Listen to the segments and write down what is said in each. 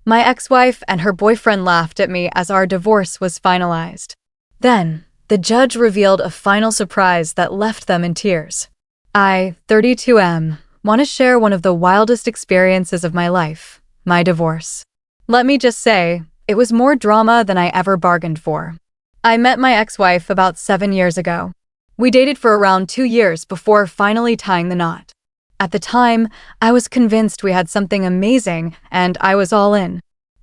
My ex-wife and her boyfriend laughed at me as our divorce was finalized. Then, the judge revealed a final surprise that left them in tears. I, 32M, want to share one of the wildest experiences of my life, my divorce. Let me just say, it was more drama than I ever bargained for. I met my ex-wife about 7 years ago. We dated for around 2 years before finally tying the knot. At the time, I was convinced we had something amazing, and I was all in.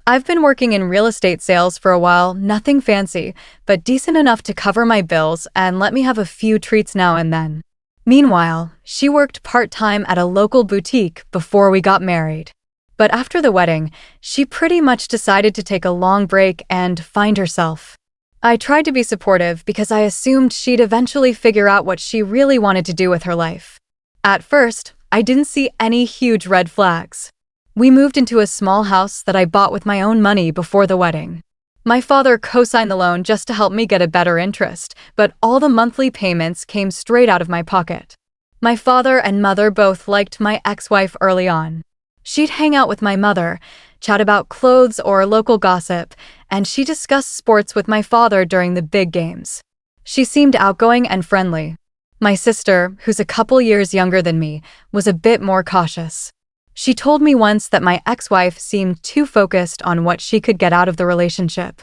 I've been working in real estate sales for a while, nothing fancy, but decent enough to cover my bills and let me have a few treats now and then. Meanwhile, she worked part-time at a local boutique before we got married. But after the wedding, she pretty much decided to take a long break and find herself. I tried to be supportive because I assumed she'd eventually figure out what she really wanted to do with her life. At first, I didn't see any huge red flags. We moved into a small house that I bought with my own money before the wedding. My father co-signed the loan just to help me get a better interest, but all the monthly payments came straight out of my pocket. My father and mother both liked my ex-wife early on. She'd hang out with my mother, chat about clothes or local gossip, and she discussed sports with my father during the big games. She seemed outgoing and friendly. My sister, who's a couple years younger than me, was a bit more cautious. She told me once that my ex-wife seemed too focused on what she could get out of the relationship.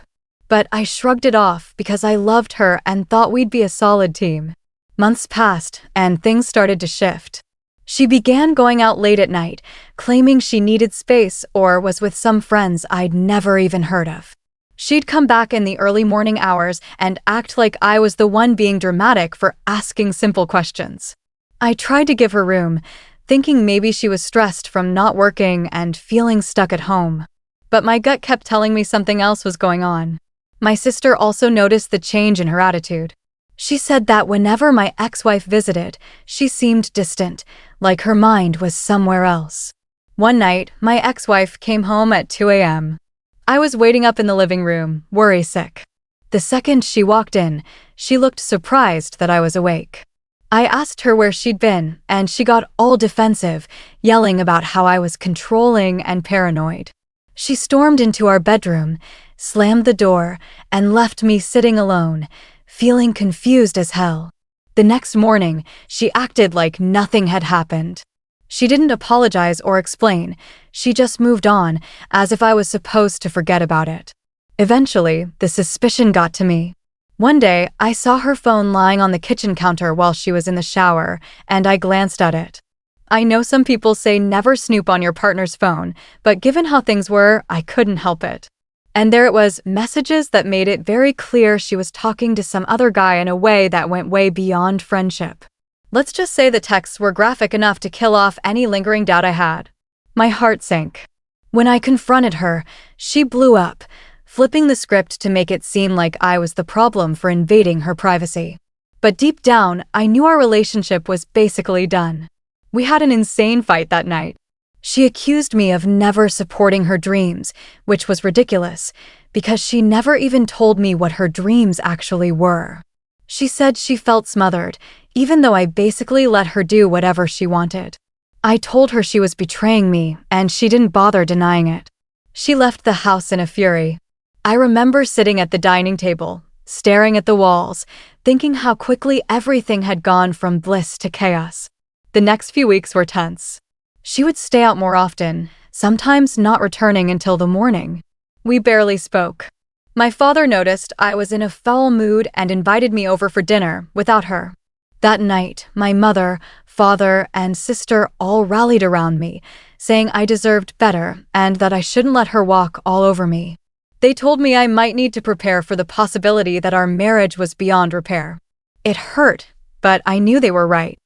But I shrugged it off because I loved her and thought we'd be a solid team. Months passed, and things started to shift. She began going out late at night, claiming she needed space or was with some friends I'd never even heard of. She'd come back in the early morning hours and act like I was the one being dramatic for asking simple questions. I tried to give her room, thinking maybe she was stressed from not working and feeling stuck at home. But my gut kept telling me something else was going on. My sister also noticed the change in her attitude. She said that whenever my ex-wife visited, she seemed distant, like her mind was somewhere else. One night, my ex-wife came home at 2 a.m. I was waiting up in the living room, worry-sick. The second she walked in, she looked surprised that I was awake. I asked her where she'd been, and she got all defensive, yelling about how I was controlling and paranoid. She stormed into our bedroom, slammed the door, and left me sitting alone, feeling confused as hell. The next morning, she acted like nothing had happened. She didn't apologize or explain. She just moved on, as if I was supposed to forget about it. Eventually, the suspicion got to me. One day, I saw her phone lying on the kitchen counter while she was in the shower, and I glanced at it. I know some people say never snoop on your partner's phone, but given how things were, I couldn't help it. And there it was, messages that made it very clear she was talking to some other guy in a way that went way beyond friendship. Let's just say the texts were graphic enough to kill off any lingering doubt I had. My heart sank. When I confronted her, she blew up, flipping the script to make it seem like I was the problem for invading her privacy. But deep down, I knew our relationship was basically done. We had an insane fight that night. She accused me of never supporting her dreams, which was ridiculous, because she never even told me what her dreams actually were. She said she felt smothered, even though I basically let her do whatever she wanted. I told her she was betraying me, and she didn't bother denying it. She left the house in a fury. I remember sitting at the dining table, staring at the walls, thinking how quickly everything had gone from bliss to chaos. The next few weeks were tense. She would stay out more often, sometimes not returning until the morning. We barely spoke. My father noticed I was in a foul mood and invited me over for dinner without her. That night, my mother, father, and sister all rallied around me, saying I deserved better and that I shouldn't let her walk all over me. They told me I might need to prepare for the possibility that our marriage was beyond repair. It hurt, but I knew they were right.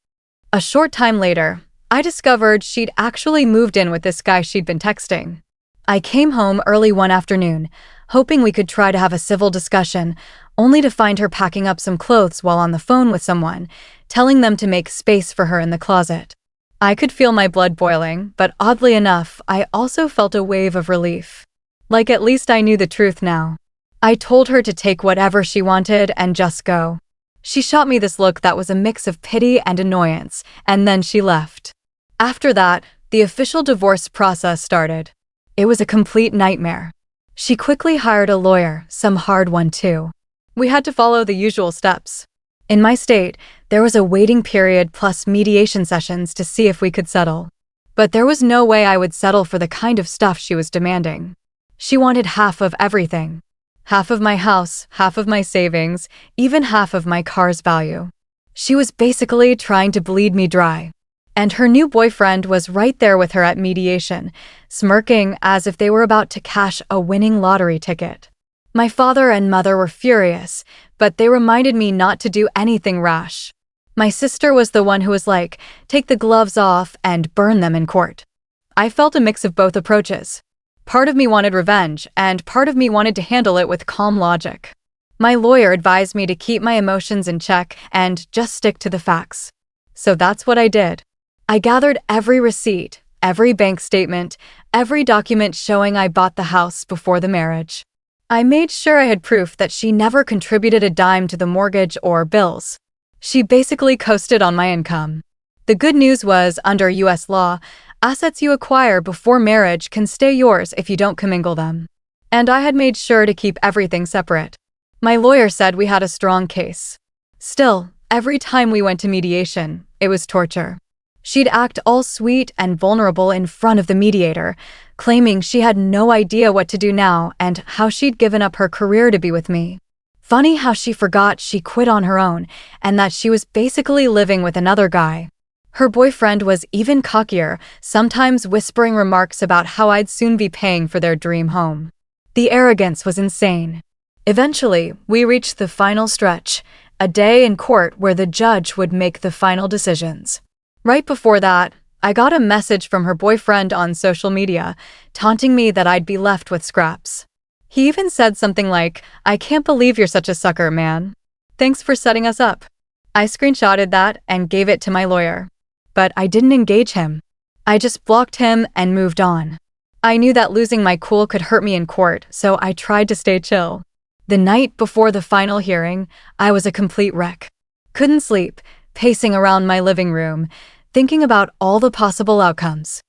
A short time later, I discovered she'd actually moved in with this guy she'd been texting. I came home early one afternoon, hoping we could try to have a civil discussion, only to find her packing up some clothes while on the phone with someone, telling them to make space for her in the closet. I could feel my blood boiling, but oddly enough, I also felt a wave of relief. Like at least I knew the truth now. I told her to take whatever she wanted and just go. She shot me this look that was a mix of pity and annoyance, and then she left. After that, the official divorce process started. It was a complete nightmare. She quickly hired a lawyer, some hard one too. We had to follow the usual steps. In my state, there was a waiting period plus mediation sessions to see if we could settle. But there was no way I would settle for the kind of stuff she was demanding. She wanted half of everything. Half of my house, half of my savings, even half of my car's value. She was basically trying to bleed me dry. And her new boyfriend was right there with her at mediation, smirking as if they were about to cash a winning lottery ticket. My father and mother were furious, but they reminded me not to do anything rash. My sister was the one who was like, take the gloves off and burn them in court. I felt a mix of both approaches. Part of me wanted revenge, and part of me wanted to handle it with calm logic. My lawyer advised me to keep my emotions in check and just stick to the facts. So that's what I did. I gathered every receipt, every bank statement, every document showing I bought the house before the marriage. I made sure I had proof that she never contributed a dime to the mortgage or bills. She basically coasted on my income. The good news was, under U.S. law, assets you acquire before marriage can stay yours if you don't commingle them. And I had made sure to keep everything separate. My lawyer said we had a strong case. Still, every time we went to mediation, it was torture. She'd act all sweet and vulnerable in front of the mediator, claiming she had no idea what to do now and how she'd given up her career to be with me. Funny how she forgot she quit on her own and that she was basically living with another guy. Her boyfriend was even cockier, sometimes whispering remarks about how I'd soon be paying for their dream home. The arrogance was insane. Eventually, we reached the final stretch, a day in court where the judge would make the final decisions. Right before that, I got a message from her boyfriend on social media, taunting me that I'd be left with scraps. He even said something like, "I can't believe you're such a sucker, man. Thanks for setting us up." I screenshotted that and gave it to my lawyer. But I didn't engage him. I just blocked him and moved on. I knew that losing my cool could hurt me in court, so I tried to stay chill. The night before the final hearing, I was a complete wreck. Couldn't sleep, pacing around my living room, thinking about all the possible outcomes.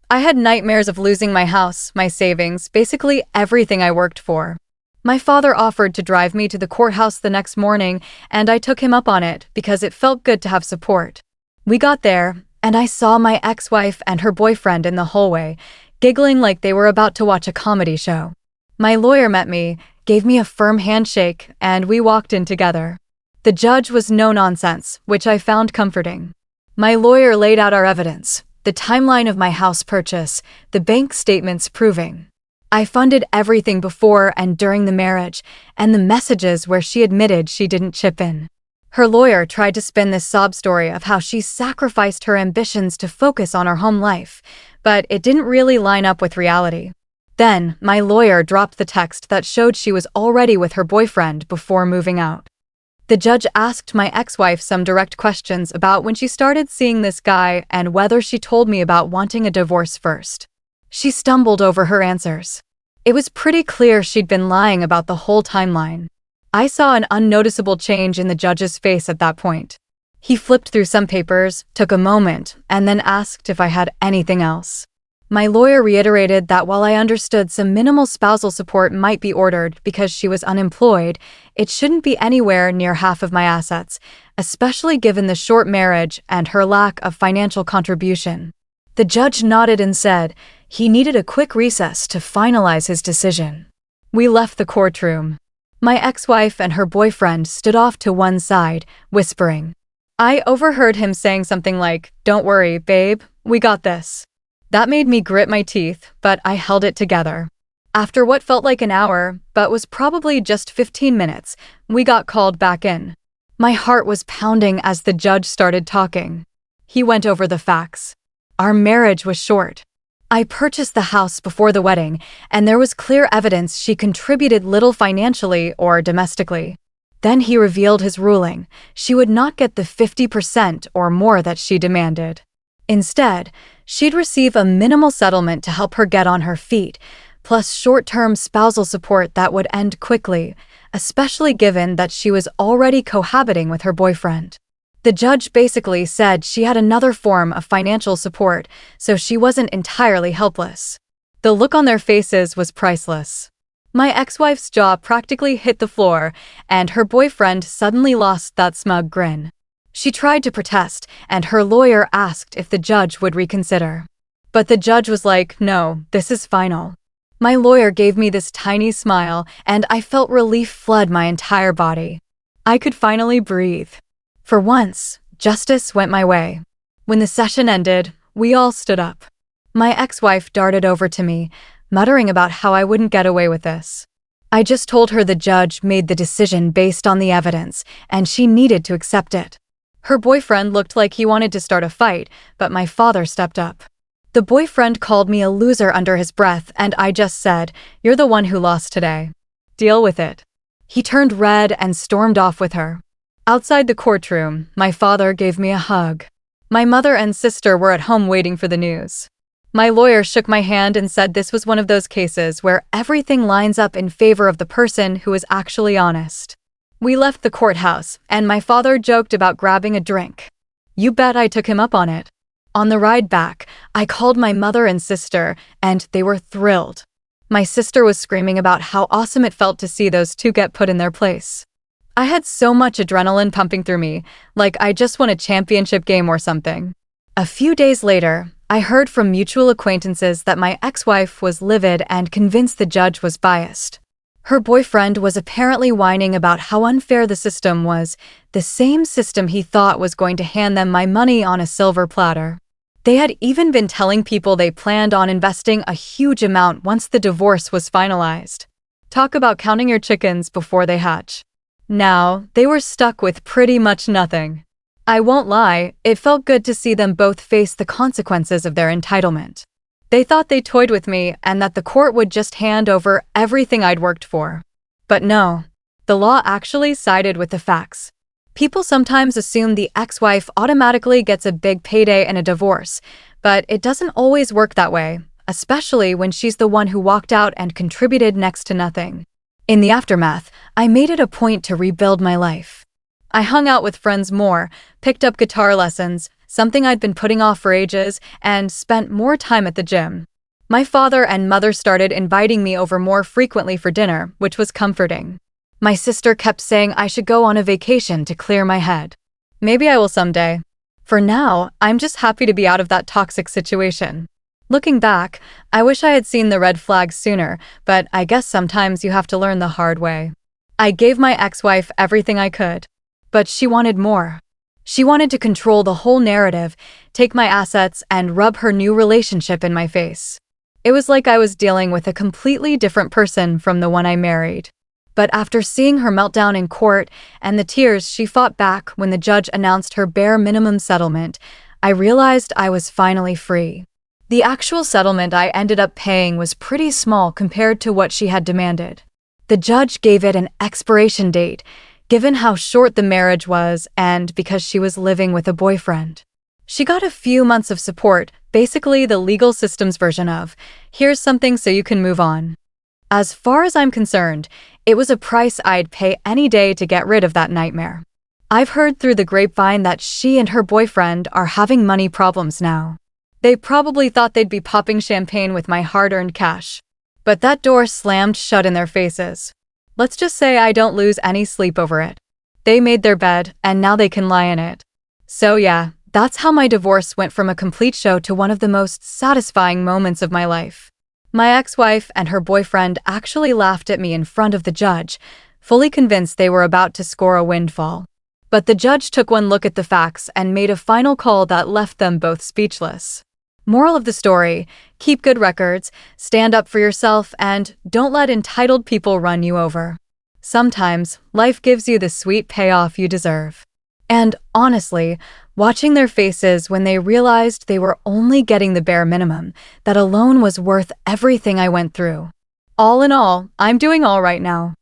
I had nightmares of losing my house, my savings, basically everything I worked for. My father offered to drive me to the courthouse the next morning, and I took him up on it because it felt good to have support. We got there, and I saw my ex-wife and her boyfriend in the hallway, giggling like they were about to watch a comedy show. My lawyer met me, gave me a firm handshake, and we walked in together. The judge was no nonsense, which I found comforting. My lawyer laid out our evidence, the timeline of my house purchase, the bank statements proving I funded everything before and during the marriage, and the messages where she admitted she didn't chip in. Her lawyer tried to spin this sob story of how she sacrificed her ambitions to focus on her home life, but it didn't really line up with reality. Then, my lawyer dropped the text that showed she was already with her boyfriend before moving out. The judge asked my ex-wife some direct questions about when she started seeing this guy and whether she told me about wanting a divorce first. She stumbled over her answers. It was pretty clear she'd been lying about the whole timeline. I saw an unnoticeable change in the judge's face at that point. He flipped through some papers, took a moment, and then asked if I had anything else. My lawyer reiterated that while I understood some minimal spousal support might be ordered because she was unemployed, it shouldn't be anywhere near half of my assets, especially given the short marriage and her lack of financial contribution. The judge nodded and said he needed a quick recess to finalize his decision. We left the courtroom. My ex-wife and her boyfriend stood off to one side, whispering. I overheard him saying something like, "Don't worry, babe, we got this." That made me grit my teeth, but I held it together. After what felt like an hour, but was probably just 15 minutes, we got called back in. My heart was pounding as the judge started talking. He went over the facts. Our marriage was short. I purchased the house before the wedding, and there was clear evidence she contributed little financially or domestically. Then he revealed his ruling. She would not get the 50% or more that she demanded. Instead, she'd receive a minimal settlement to help her get on her feet, plus short-term spousal support that would end quickly, especially given that she was already cohabiting with her boyfriend. The judge basically said she had another form of financial support, so she wasn't entirely helpless. The look on their faces was priceless. My ex-wife's jaw practically hit the floor, and her boyfriend suddenly lost that smug grin. She tried to protest, and her lawyer asked if the judge would reconsider. But the judge was like, "No, this is final." My lawyer gave me this tiny smile, and I felt relief flood my entire body. I could finally breathe. For once, justice went my way. When the session ended, we all stood up. My ex-wife darted over to me, muttering about how I wouldn't get away with this. I just told her the judge made the decision based on the evidence, and she needed to accept it. Her boyfriend looked like he wanted to start a fight, but my father stepped up. The boyfriend called me a loser under his breath, and I just said, "You're the one who lost today. Deal with it." He turned red and stormed off with her. Outside the courtroom, my father gave me a hug. My mother and sister were at home waiting for the news. My lawyer shook my hand and said this was one of those cases where everything lines up in favor of the person who is actually honest. We left the courthouse, and my father joked about grabbing a drink. You bet I took him up on it. On the ride back, I called my mother and sister, and they were thrilled. My sister was screaming about how awesome it felt to see those two get put in their place. I had so much adrenaline pumping through me, like I just won a championship game or something. A few days later, I heard from mutual acquaintances that my ex-wife was livid and convinced the judge was biased. Her boyfriend was apparently whining about how unfair the system was, the same system he thought was going to hand them my money on a silver platter. They had even been telling people they planned on investing a huge amount once the divorce was finalized. Talk about counting your chickens before they hatch. Now, they were stuck with pretty much nothing. I won't lie, it felt good to see them both face the consequences of their entitlement. They thought they toyed with me and that the court would just hand over everything I'd worked for. But no, the law actually sided with the facts. People sometimes assume the ex-wife automatically gets a big payday in a divorce, but it doesn't always work that way, especially when she's the one who walked out and contributed next to nothing. In the aftermath, I made it a point to rebuild my life. I hung out with friends more, picked up guitar lessons, something I'd been putting off for ages, and spent more time at the gym. My father and mother started inviting me over more frequently for dinner, which was comforting. My sister kept saying I should go on a vacation to clear my head. Maybe I will someday. For now, I'm just happy to be out of that toxic situation. Looking back, I wish I had seen the red flags sooner, but I guess sometimes you have to learn the hard way. I gave my ex-wife everything I could. But she wanted more. She wanted to control the whole narrative, take my assets, and rub her new relationship in my face. It was like I was dealing with a completely different person from the one I married. But after seeing her meltdown in court and the tears she fought back when the judge announced her bare minimum settlement, I realized I was finally free. The actual settlement I ended up paying was pretty small compared to what she had demanded. The judge gave it an expiration date, given how short the marriage was and because she was living with a boyfriend. She got a few months of support, basically the legal system's version of, "Here's something so you can move on." As far as I'm concerned, it was a price I'd pay any day to get rid of that nightmare. I've heard through the grapevine that she and her boyfriend are having money problems now. They probably thought they'd be popping champagne with my hard-earned cash. But that door slammed shut in their faces. Let's just say I don't lose any sleep over it. They made their bed, and now they can lie in it. So yeah, that's how my divorce went from a complete show to one of the most satisfying moments of my life. My ex-wife and her boyfriend actually laughed at me in front of the judge, fully convinced they were about to score a windfall. But the judge took one look at the facts and made a final call that left them both speechless. Moral of the story, keep good records, stand up for yourself, and don't let entitled people run you over. Sometimes, life gives you the sweet payoff you deserve. And honestly, watching their faces when they realized they were only getting the bare minimum, that alone was worth everything I went through. All in all, I'm doing all right now.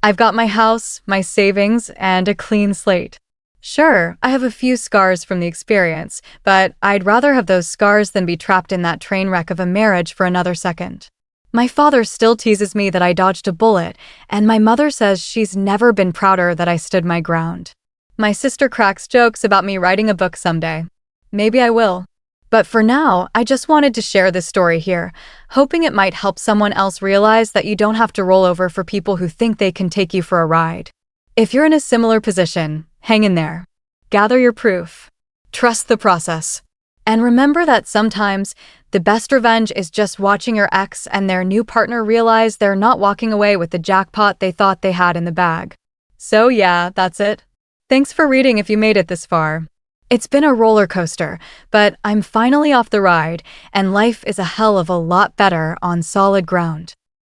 I've got my house, my savings, and a clean slate. Sure, I have a few scars from the experience, but I'd rather have those scars than be trapped in that train wreck of a marriage for another second. My father still teases me that I dodged a bullet, and my mother says she's never been prouder that I stood my ground. My sister cracks jokes about me writing a book someday. Maybe I will. But for now, I just wanted to share this story here, hoping it might help someone else realize that you don't have to roll over for people who think they can take you for a ride. If you're in a similar position, hang in there. Gather your proof. Trust the process. And remember that sometimes the best revenge is just watching your ex and their new partner realize they're not walking away with the jackpot they thought they had in the bag. So yeah, that's it. Thanks for reading if you made it this far. It's been a roller coaster, but I'm finally off the ride, and life is a hell of a lot better on solid ground.